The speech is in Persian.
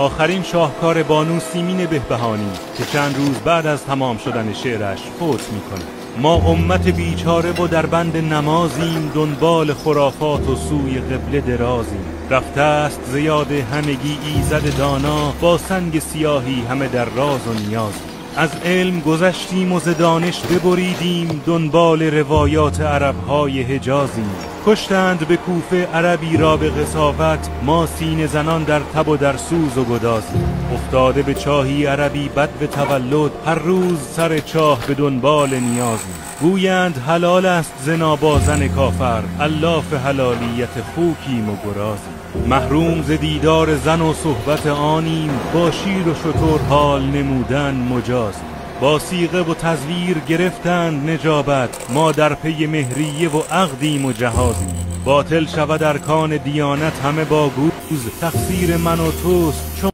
آخرین شاهکار بانو سیمین بهبهانی که چند روز بعد از تمام شدن شعرش فوت میکنه. ما امت بیچاره و در بند نمازیم، دنبال خرافات و سوی قبله درازیم. رفته است زیاد همگی ایزد دانا، با سنگ سیاهی همه در راز و نیازیم. از علم گذشتیم و ز دانش ببریدیم، دنبال روایات عربهای حجازیم. کشتند به کوفه عربی را به قساوت، ما سینه زنان در تب و در سوز و گدازیم. افتاده به چاهی عربی بد به تولد، هر روز سر چاه به دنبال نیازیم. گویند حلال است زنا با زن کافر، الاف حلالیت خوکیم و گرازیم. محروم ز دیدار زن و صحبت آنیم، با شیر و شتر حال نمودن مجازیم. با صیغه و تزویر گرفتند نجابت، ما در پی مهریه و عقدیم و جهازیم. باطل شود ارکان دیانت همه با گوز، تقصیر من و توست چون